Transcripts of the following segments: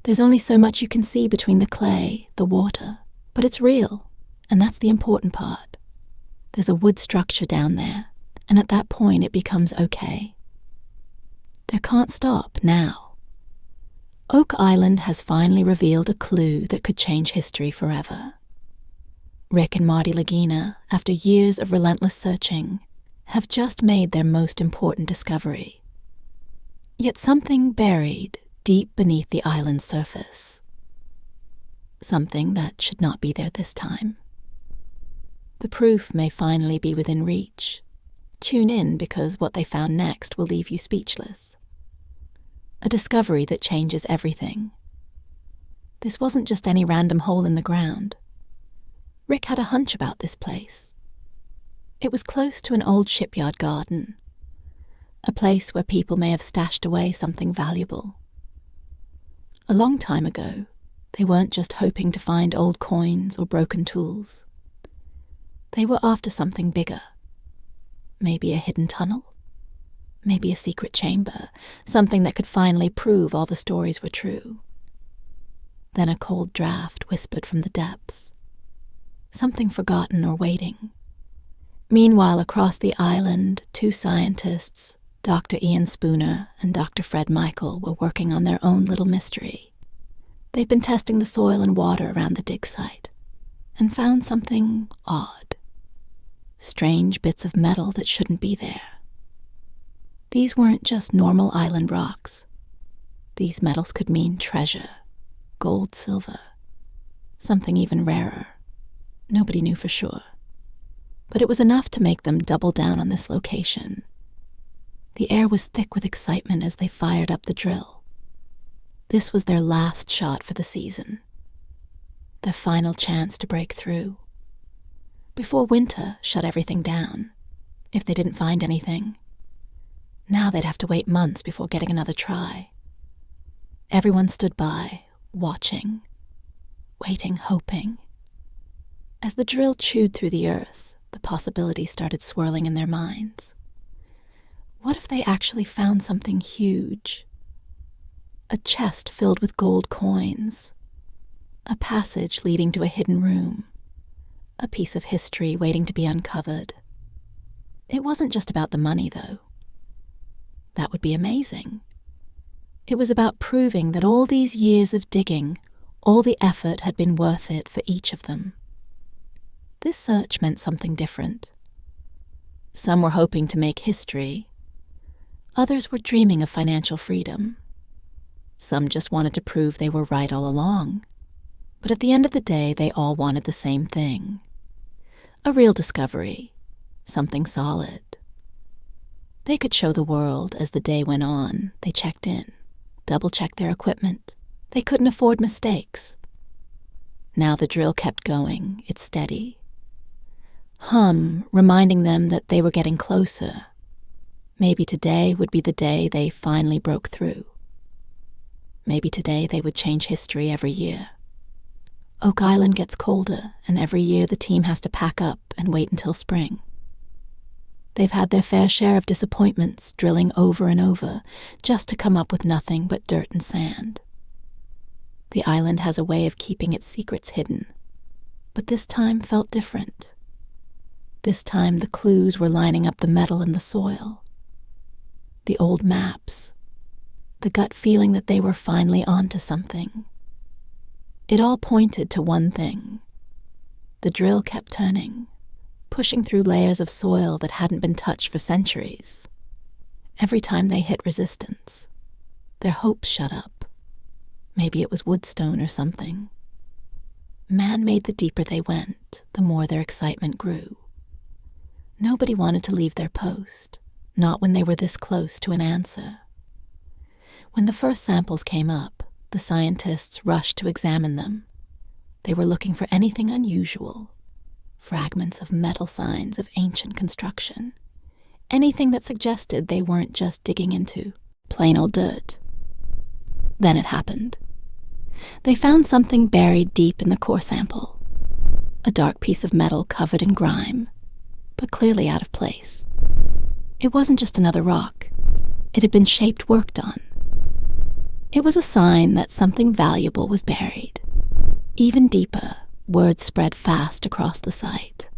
There's only so much you can see between the clay, the water, but it's real, and that's the important part. There's a wood structure down there, and at that point it becomes okay. There can't stop now. Oak Island has finally revealed a clue that could change history forever. Rick and Marty Lagina, after years of relentless searching, have just made their most important discovery. Yet something buried deep beneath the island's surface. Something that should not be there this time. The proof may finally be within reach. Tune in because what they found next will leave you speechless. A discovery that changes everything. This wasn't just any random hole in the ground. Rick had a hunch about this place. It was close to an old shipyard garden, a place where people may have stashed away something valuable. A long time ago, they weren't just hoping to find old coins or broken tools. They were after something bigger. Maybe a hidden tunnel? Maybe a secret chamber, something that could finally prove all the stories were true. Then a cold draft whispered from the depths. Something forgotten or waiting. Meanwhile, across the island, two scientists, Dr. Ian Spooner and Dr. Fred Michael, were working on their own little mystery. They've been testing the soil and water around the dig site and found something odd. Strange bits of metal that shouldn't be there. These weren't just normal island rocks. These metals could mean treasure, gold, silver, something even rarer. Nobody knew for sure. But it was enough to make them double down on this location. The air was thick with excitement as they fired up the drill. This was their last shot for the season. Their final chance to break through. Before winter shut everything down, if they didn't find anything. Now they'd have to wait months before getting another try. Everyone stood by, watching, waiting, hoping. As the drill chewed through the earth, the possibilities started swirling in their minds. What if they actually found something huge? A chest filled with gold coins. A passage leading to a hidden room. A piece of history waiting to be uncovered. It wasn't just about the money, though. That would be amazing. It was about proving that all these years of digging, all the effort had been worth it for each of them. This search meant something different. Some were hoping to make history. Others were dreaming of financial freedom. Some just wanted to prove they were right all along. But at the end of the day, they all wanted the same thing. A real discovery. Something solid. They could show the world as the day went on. They checked in, double-checked their equipment. They couldn't afford mistakes. Now the drill kept going, its steady. Hum, reminding them that they were getting closer. Maybe today would be the day they finally broke through. Maybe today they would change history every year. Oak Island gets colder, and every year the team has to pack up and wait until spring. They've had their fair share of disappointments, drilling over and over, just to come up with nothing but dirt and sand. The island has a way of keeping its secrets hidden, but this time felt different. This time the clues were lining up the metal in the soil. The old maps. The gut feeling that they were finally onto something. It all pointed to one thing. The drill kept turning, pushing through layers of soil that hadn't been touched for centuries. Every time they hit resistance, their hopes shut up. Maybe it was woodstone or something. Man made the deeper they went, the more their excitement grew. Nobody wanted to leave their post, not when they were this close to an answer. When the first samples came up, the scientists rushed to examine them. They were looking for anything unusual. Fragments of metal signs of ancient construction. Anything that suggested they weren't just digging into plain old dirt. Then it happened. They found something buried deep in the core sample. A dark piece of metal covered in grime, but clearly out of place. It wasn't just another rock. It had been shaped, worked on. It was a sign that something valuable was buried. Even deeper, word spread fast across the site.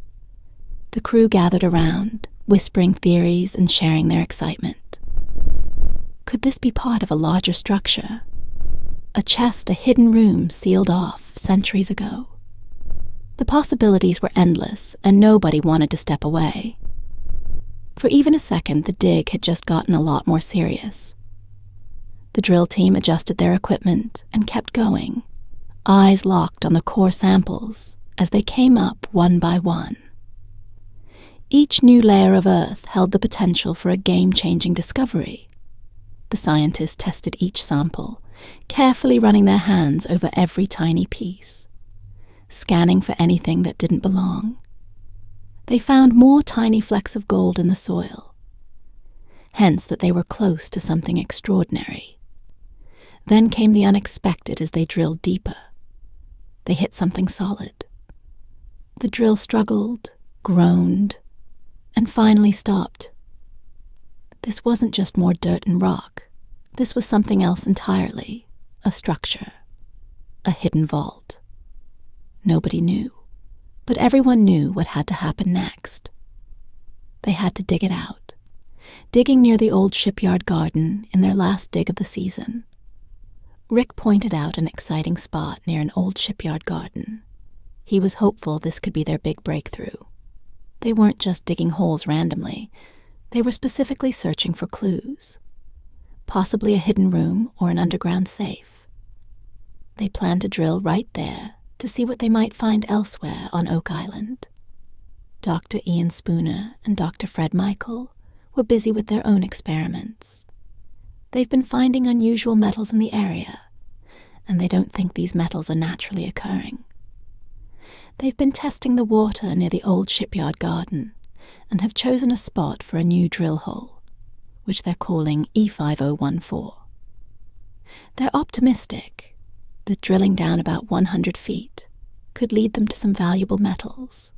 The crew gathered around, whispering theories and sharing their excitement. Could this be part of a larger structure? A chest, a hidden room sealed off centuries ago? The possibilities were endless, and nobody wanted to step away. For even a second, the dig had just gotten a lot more serious. The drill team adjusted their equipment and kept going, eyes locked on the core samples as they came up one by one. Each new layer of earth held the potential for a game-changing discovery. The scientists tested each sample, carefully running their hands over every tiny piece, scanning for anything that didn't belong. They found more tiny flecks of gold in the soil, hence that they were close to something extraordinary. Then came the unexpected as they drilled deeper. They hit something solid. The drill struggled, groaned, and finally stopped. This wasn't just more dirt and rock. This was something else entirely, a structure, a hidden vault. Nobody knew, but everyone knew what had to happen next. They had to dig it out, digging near the old shipyard garden in their last dig of the season. Rick pointed out an exciting spot near an old shipyard garden. He was hopeful this could be their big breakthrough. They weren't just digging holes randomly. They were specifically searching for clues, possibly a hidden room or an underground safe. They planned to drill right there to see what they might find elsewhere on Oak Island. Dr. Ian Spooner and Dr. Fred Michael were busy with their own experiments. They've been finding unusual metals in the area, and they don't think these metals are naturally occurring. They've been testing the water near the old shipyard garden and have chosen a spot for a new drill hole, which they're calling E5014. They're optimistic that drilling down about 100 feet could lead them to some valuable metals.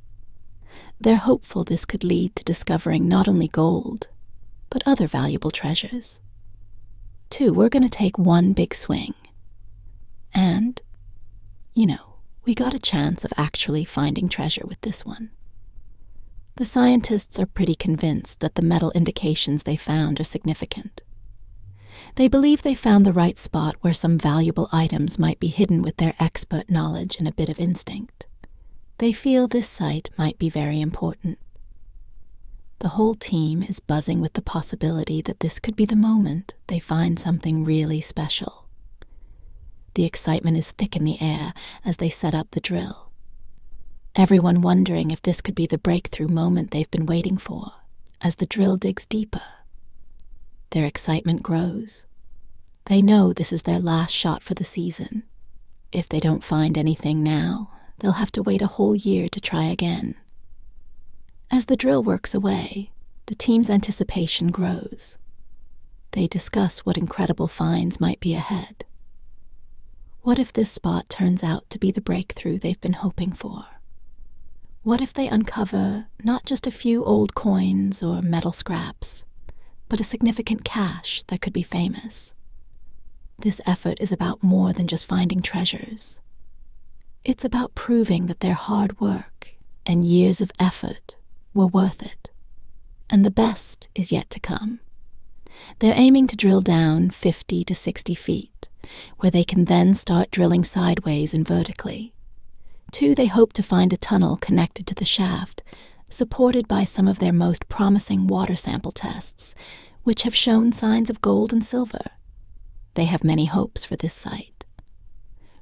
They're hopeful this could lead to discovering not only gold, but other valuable treasures. We're going to take one big swing. And, we got a chance of actually finding treasure with this one. The scientists are pretty convinced that the metal indications they found are significant. They believe they found the right spot where some valuable items might be hidden with their expert knowledge and a bit of instinct. They feel this site might be very important. The whole team is buzzing with the possibility that this could be the moment they find something really special. The excitement is thick in the air as they set up the drill. Everyone wondering if this could be the breakthrough moment they've been waiting for as the drill digs deeper. Their excitement grows. They know this is their last shot for the season. If they don't find anything now, they'll have to wait a whole year to try again. As the drill works away, the team's anticipation grows. They discuss what incredible finds might be ahead. What if this spot turns out to be the breakthrough they've been hoping for? What if they uncover not just a few old coins or metal scraps, but a significant cache that could be famous? This effort is about more than just finding treasures. It's about proving that their hard work and years of effort were worth it, and the best is yet to come. They're aiming to drill down 50 to 60 feet, where they can then start drilling sideways and vertically. They hope to find a tunnel connected to the shaft, supported by some of their most promising water sample tests, which have shown signs of gold and silver. They have many hopes for this site.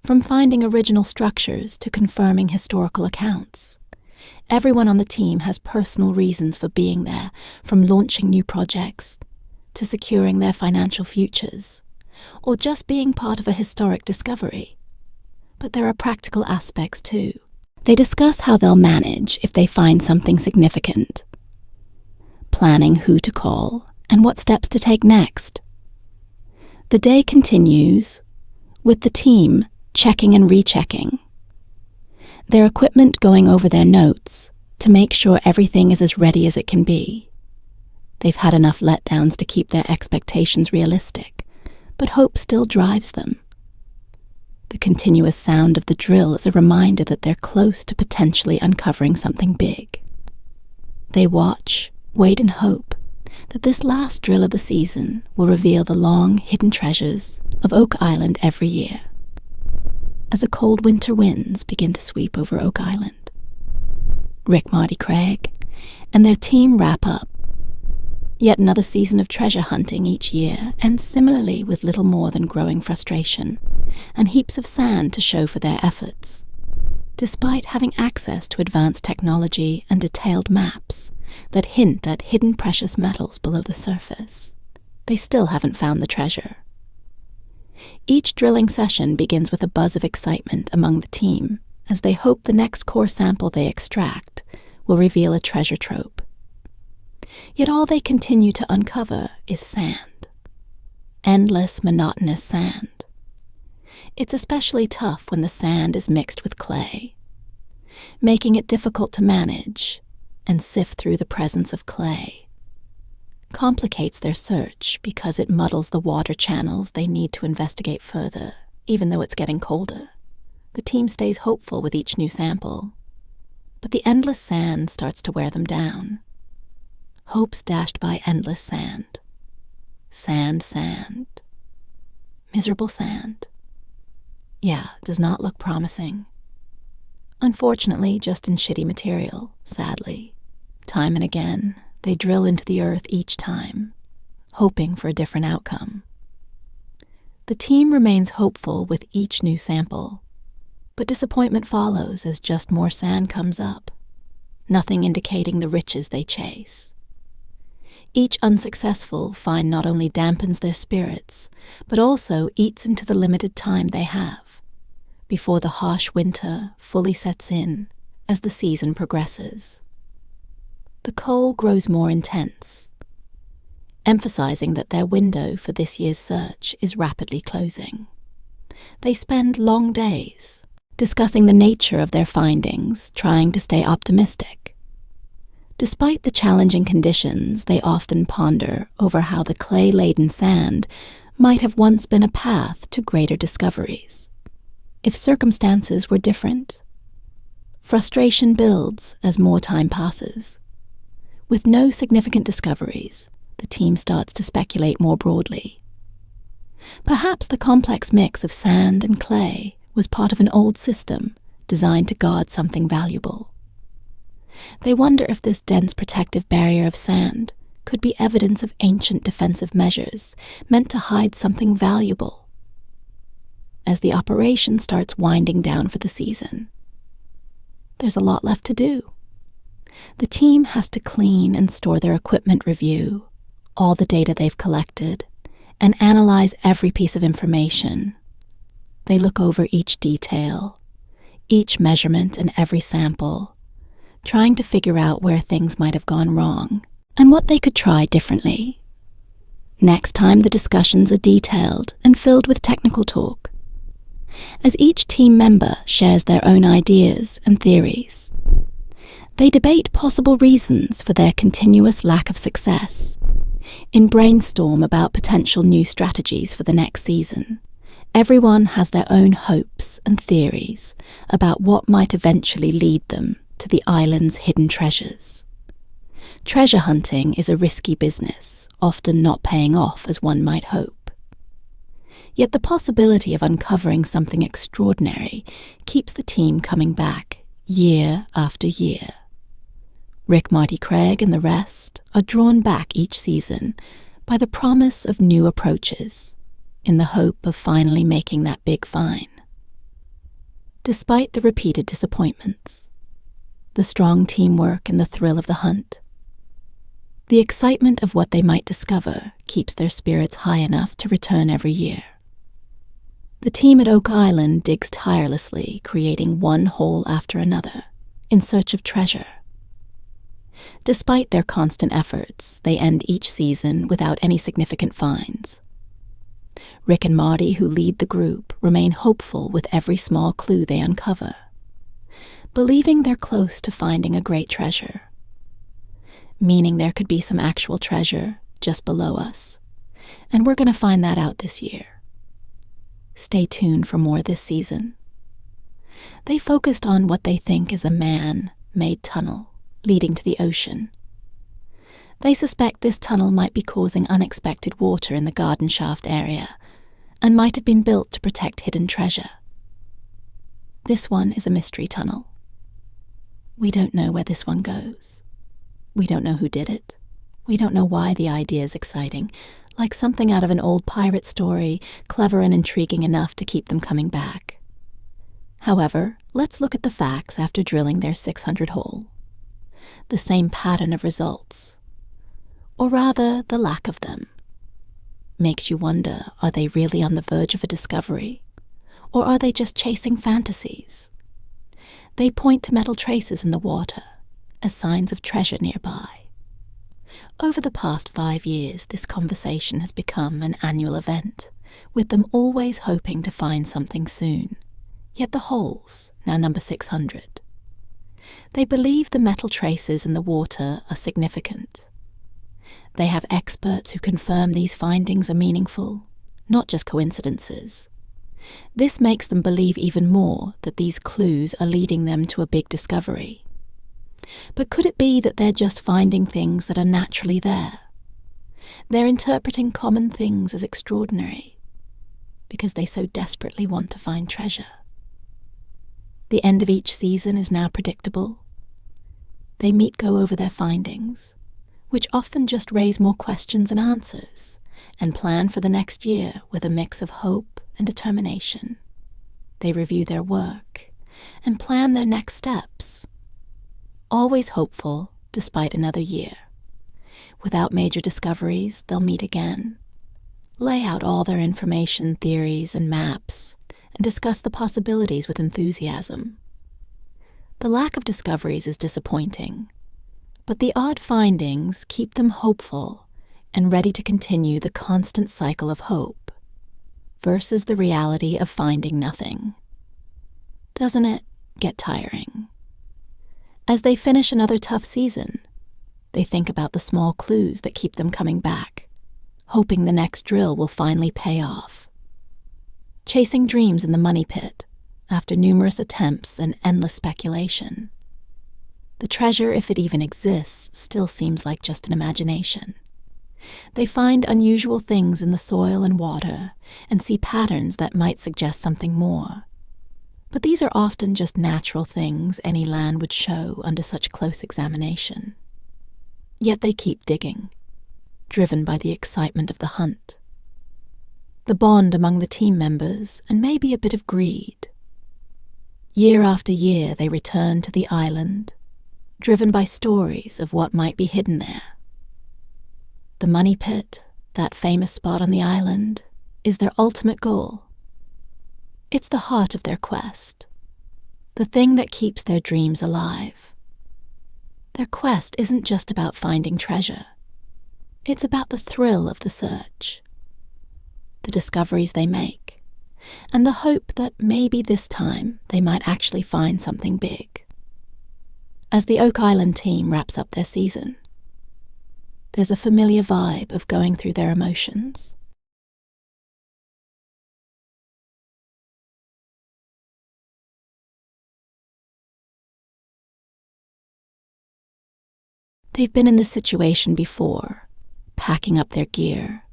From finding original structures to confirming historical accounts, everyone on the team has personal reasons for being there, from launching new projects to securing their financial futures, or just being part of a historic discovery. But there are practical aspects too. They discuss how they'll manage if they find something significant, planning who to call and what steps to take next. The day continues with the team checking and rechecking, their equipment going over their notes to make sure everything is as ready as it can be. They've had enough letdowns to keep their expectations realistic, but hope still drives them. The continuous sound of the drill is a reminder that they're close to potentially uncovering something big. They watch, wait and hope that this last drill of the season will reveal the long, hidden treasures of Oak Island every year. As the cold winter winds begin to sweep over Oak Island, Rick, Marty, Craig, and their team wrap up. Yet another season of treasure hunting each year ends similarly with little more than growing frustration and heaps of sand to show for their efforts. Despite having access to advanced technology and detailed maps that hint at hidden precious metals below the surface, they still haven't found the treasure. Each drilling session begins with a buzz of excitement among the team as they hope the next core sample they extract will reveal a treasure trove. Yet all they continue to uncover is sand. Endless, monotonous sand. It's especially tough when the sand is mixed with clay, making it difficult to manage and sift through the presence of clay. Complicates their search because it muddles the water channels they need to investigate further, even though it's getting colder. The team stays hopeful with each new sample, but the endless sand starts to wear them down. Hopes dashed by endless sand. Sand, sand. Miserable sand. Yeah, does not look promising. Unfortunately, just in shitty material, sadly. Time and again, they drill into the earth each time, hoping for a different outcome. The team remains hopeful with each new sample, but disappointment follows as just more sand comes up, nothing indicating the riches they chase. Each unsuccessful find not only dampens their spirits, but also eats into the limited time they have, before the harsh winter fully sets in as the season progresses. The cold grows more intense, emphasizing that their window for this year's search is rapidly closing. They spend long days discussing the nature of their findings, trying to stay optimistic. Despite the challenging conditions, they often ponder over how the clay-laden sand might have once been a path to greater discoveries, if circumstances were different. Frustration builds as more time passes. With no significant discoveries, the team starts to speculate more broadly. Perhaps the complex mix of sand and clay was part of an old system designed to guard something valuable. They wonder if this dense protective barrier of sand could be evidence of ancient defensive measures meant to hide something valuable. As the operation starts winding down for the season, there's a lot left to do. The team has to clean and store their equipment, review all the data they've collected, and analyze every piece of information. They look over each detail, each measurement and every sample, trying to figure out where things might have gone wrong and what they could try differently. Next time, the discussions are detailed and filled with technical talk. As each team member shares their own ideas and theories, they debate possible reasons for their continuous lack of success, and brainstorm about potential new strategies for the next season. Everyone has their own hopes and theories about what might eventually lead them to the island's hidden treasures. Treasure hunting is a risky business, often not paying off as one might hope. Yet the possibility of uncovering something extraordinary keeps the team coming back year after year. Rick, Marty, Craig, and the rest are drawn back each season by the promise of new approaches, in the hope of finally making that big find. Despite the repeated disappointments, the strong teamwork and the thrill of the hunt, the excitement of what they might discover keeps their spirits high enough to return every year. The team at Oak Island digs tirelessly, creating one hole after another, in search of treasure. Despite their constant efforts, they end each season without any significant finds. Rick and Marty, who lead the group, remain hopeful with every small clue they uncover, believing they're close to finding a great treasure, meaning there could be some actual treasure just below us, And we're going to find that out this year. Stay tuned for more this season. They focused on what they think is a man-made tunnel leading to the ocean. They suspect this tunnel might be causing unexpected water in the garden shaft area and might have been built to protect hidden treasure. This one is a mystery tunnel. We don't know where this one goes. We don't know who did it. We don't know why the idea is exciting, like something out of an old pirate story, clever and intriguing enough to keep them coming back. However, let's look at the facts after drilling their 600 hole. The same pattern of results, or rather the lack of them. Makes you wonder, are they really on the verge of a discovery, or are they just chasing fantasies? They point to metal traces in the water as signs of treasure nearby. Over the past 5 years, this conversation has become an annual event, with them always hoping to find something soon. Yet the holes now number 600. They believe the metal traces in the water are significant. They have experts who confirm these findings are meaningful, not just coincidences. This makes them believe even more that these clues are leading them to a big discovery. But could it be that they're just finding things that are naturally there? They're interpreting common things as extraordinary because they so desperately want to find treasure. The end of each season is now predictable. They go over their findings, which often just raise more questions and answers, and plan for the next year with a mix of hope and determination. They review their work and plan their next steps. Always hopeful despite another year. Without major discoveries, they'll meet again, lay out all their information, theories, and maps, and discuss the possibilities with enthusiasm. The lack of discoveries is disappointing, but the odd findings keep them hopeful and ready to continue the constant cycle of hope versus the reality of finding nothing. Doesn't it get tiring? As they finish another tough season, they think about the small clues that keep them coming back, hoping the next drill will finally pay off. Chasing dreams in the money pit after numerous attempts and endless speculation. The treasure, if it even exists, still seems like just an imagination. They find unusual things in the soil and water and see patterns that might suggest something more. But these are often just natural things any land would show under such close examination. Yet they keep digging, driven by the excitement of the hunt. The bond among the team members, and maybe a bit of greed. Year after year they return to the island, driven by stories of what might be hidden there. The money pit, that famous spot on the island, is their ultimate goal. It's the heart of their quest, the thing that keeps their dreams alive. Their quest isn't just about finding treasure. It's about the thrill of the search, the discoveries they make, and the hope that maybe this time they might actually find something big. As the Oak Island team wraps up their season, there's a familiar vibe of going through their emotions. They've been in this situation before, packing up their gear,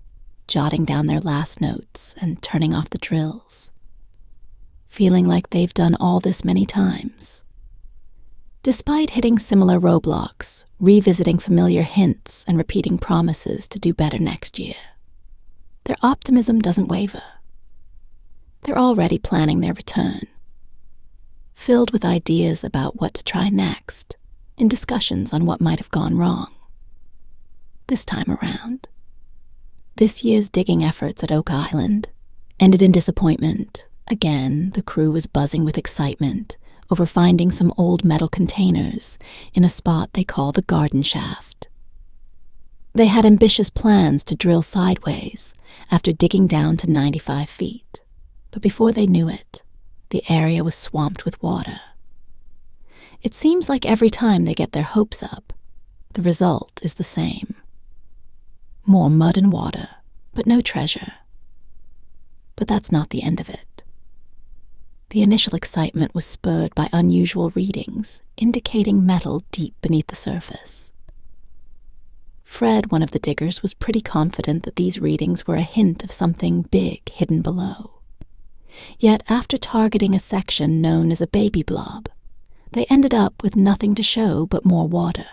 jotting down their last notes, and turning off the drills, feeling like they've done all this many times. Despite hitting similar roadblocks, revisiting familiar hints, and repeating promises to do better next year, their optimism doesn't waver. They're already planning their return, filled with ideas about what to try next, in discussions on what might have gone wrong. This time around, this year's digging efforts at Oak Island ended in disappointment. Again, the crew was buzzing with excitement over finding some old metal containers in a spot they call the garden shaft. They had ambitious plans to drill sideways after digging down to 95 feet, but before they knew it, the area was swamped with water. It seems like every time they get their hopes up, the result is the same. More mud and water, but no treasure. But that's not the end of it. The initial excitement was spurred by unusual readings, indicating metal deep beneath the surface. Fred, one of the diggers, was pretty confident that these readings were a hint of something big hidden below. Yet after targeting a section known as a baby blob, they ended up with nothing to show but more water.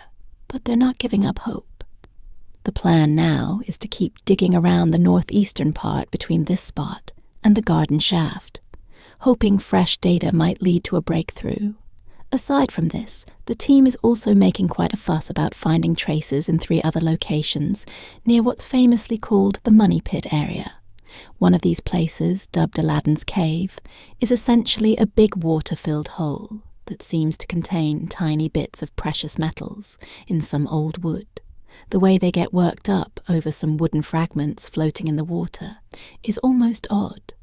But they're not giving up hope. The plan now is to keep digging around the northeastern part between this spot and the garden shaft, hoping fresh data might lead to a breakthrough. Aside from this, the team is also making quite a fuss about finding traces in 3 other locations near what's famously called the Money Pit area. One of these places, dubbed Aladdin's Cave, is essentially a big water-filled hole that seems to contain tiny bits of precious metals in some old wood. The way they get worked up over some wooden fragments floating in the water is almost odd.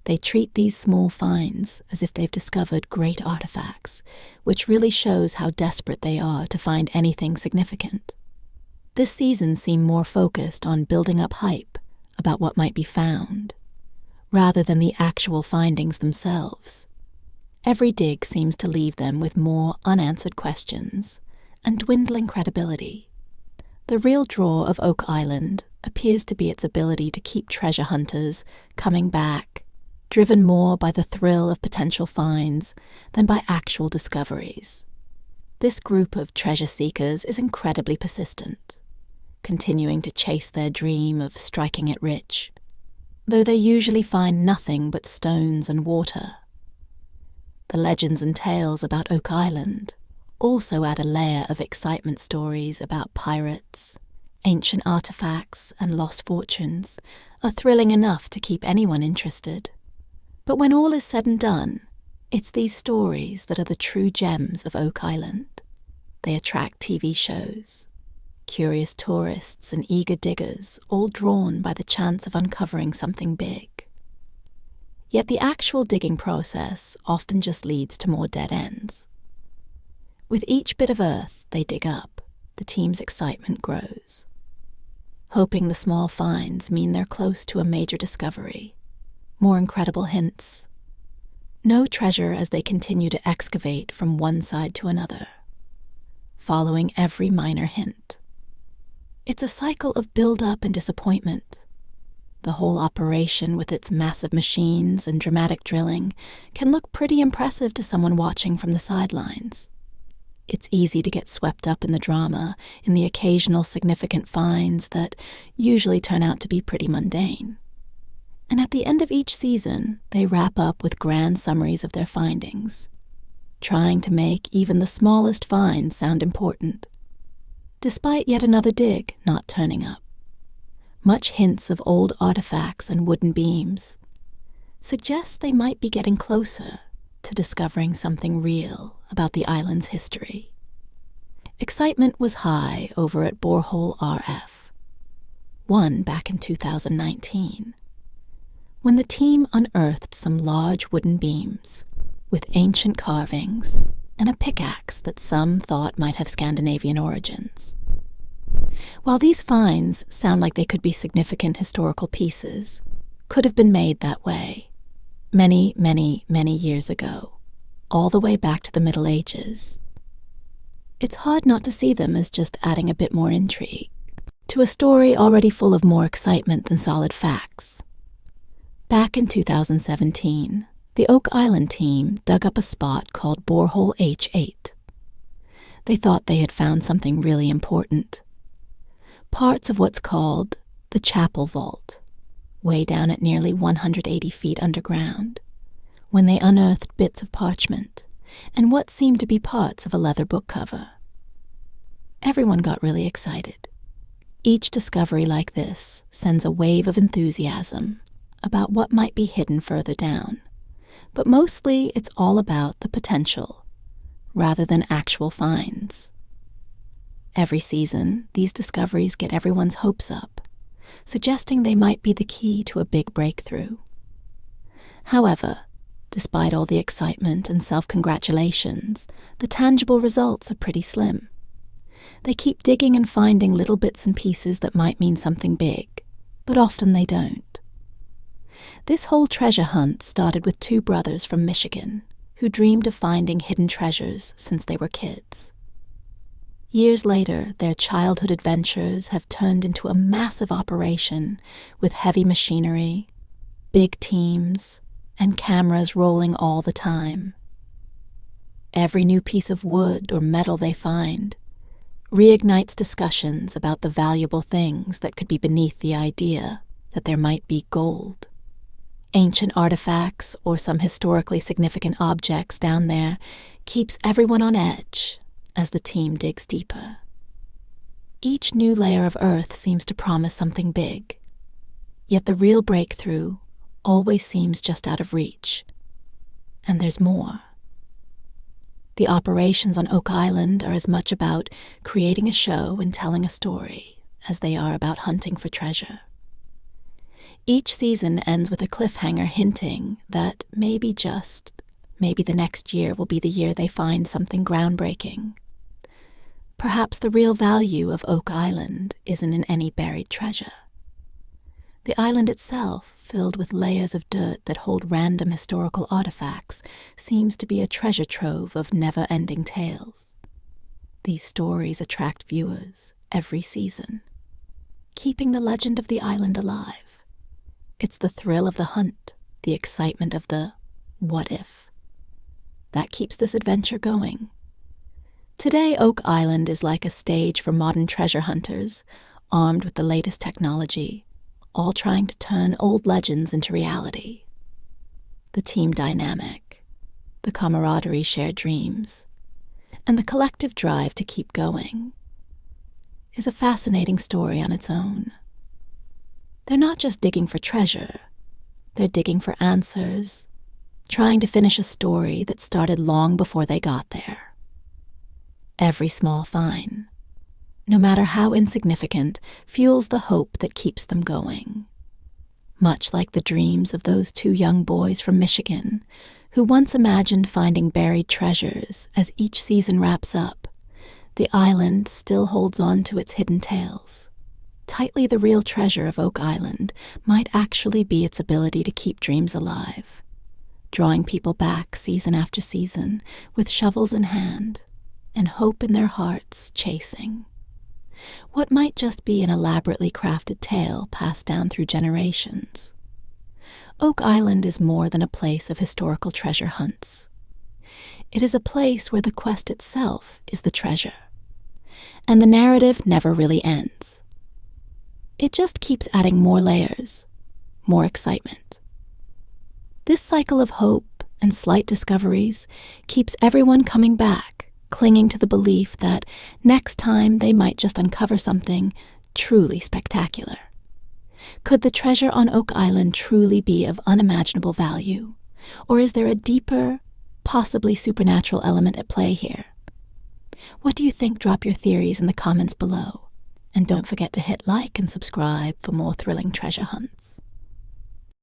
They treat these small finds as if they've discovered great artifacts, which really shows how desperate they are to find anything significant. This season seemed more focused on building up hype about what might be found, rather than the actual findings themselves. Every dig seems to leave them with more unanswered questions and dwindling credibility. The real draw of Oak Island appears to be its ability to keep treasure hunters coming back, driven more by the thrill of potential finds than by actual discoveries. This group of treasure seekers is incredibly persistent, continuing to chase their dream of striking it rich, though they usually find nothing but stones and water. The legends and tales about Oak Island also add a layer of excitement. Stories about pirates, ancient artifacts, and lost fortunes are thrilling enough to keep anyone interested. But when all is said and done, it's these stories that are the true gems of Oak Island. They attract TV shows, curious tourists, and eager diggers, all drawn by the chance of uncovering something big. Yet the actual digging process often just leads to more dead ends. With each bit of earth they dig up, the team's excitement grows, hoping the small finds mean they're close to a major discovery, more incredible hints. No treasure as they continue to excavate from one side to another, following every minor hint. It's a cycle of build-up and disappointment. The whole operation, with its massive machines and dramatic drilling, can look pretty impressive to someone watching from the sidelines. It's easy to get swept up in the drama, in the occasional significant finds that usually turn out to be pretty mundane. And at the end of each season, they wrap up with grand summaries of their findings, trying to make even the smallest finds sound important, despite yet another dig not turning up. Much hints of old artifacts and wooden beams suggest they might be getting closer to discovering something real about the island's history. Excitement was high over at Borehole RF, one back in 2019, when the team unearthed some large wooden beams with ancient carvings and a pickaxe that some thought might have Scandinavian origins. While these finds sound like they could be significant historical pieces, could have been made that way many, many, many years ago, all the way back to the Middle Ages, it's hard not to see them as just adding a bit more intrigue to a story already full of more excitement than solid facts. Back in 2017, the Oak Island team dug up a spot called Borehole H8. They thought they had found something really important. Parts of what's called the Chapel Vault, way down at nearly 180 feet underground, when they unearthed bits of parchment and what seemed to be parts of a leather book cover. Everyone got really excited. Each discovery like this sends a wave of enthusiasm about what might be hidden further down, but mostly it's all about the potential, rather than actual finds. Every season, these discoveries get everyone's hopes up, suggesting they might be the key to a big breakthrough. However, despite all the excitement and self-congratulations, the tangible results are pretty slim. They keep digging and finding little bits and pieces that might mean something big, but often they don't. This whole treasure hunt started with two brothers from Michigan who dreamed of finding hidden treasures since they were kids. Years later, their childhood adventures have turned into a massive operation with heavy machinery, big teams, and cameras rolling all the time. Every new piece of wood or metal they find reignites discussions about the valuable things that could be beneath the idea that there might be gold. Ancient artifacts or some historically significant objects down there keeps everyone on edge as the team digs deeper. Each new layer of earth seems to promise something big, yet the real breakthrough always seems just out of reach. And there's more. The operations on Oak Island are as much about creating a show and telling a story as they are about hunting for treasure. Each season ends with a cliffhanger hinting that maybe the next year will be the year they find something groundbreaking. Perhaps the real value of Oak Island isn't in any buried treasure. The island itself, filled with layers of dirt that hold random historical artifacts, seems to be a treasure trove of never-ending tales. These stories attract viewers every season, keeping the legend of the island alive. It's the thrill of the hunt, the excitement of the what if. That keeps this adventure going. Today, Oak Island is like a stage for modern treasure hunters, armed with the latest technology, all trying to turn old legends into reality. The team dynamic, the camaraderie shared dreams, and the collective drive to keep going is a fascinating story on its own. They're not just digging for treasure, they're digging for answers, trying to finish a story that started long before they got there. Every small find, no matter how insignificant, fuels the hope that keeps them going. Much like the dreams of those two young boys from Michigan who once imagined finding buried treasures. As each season wraps up, the island still holds on to its hidden tales. Tightly, the real treasure of Oak Island might actually be its ability to keep dreams alive, drawing people back season after season with shovels in hand and hope in their hearts chasing what might just be an elaborately crafted tale passed down through generations. Oak Island is more than a place of historical treasure hunts. It is a place where the quest itself is the treasure, and the narrative never really ends. It just keeps adding more layers, more excitement. This cycle of hope and slight discoveries keeps everyone coming back, clinging to the belief that next time they might just uncover something truly spectacular. Could the treasure on Oak Island truly be of unimaginable value? Or is there a deeper, possibly supernatural element at play here? What do you think? Drop your theories in the comments below. And don't forget to hit like and subscribe for more thrilling treasure hunts.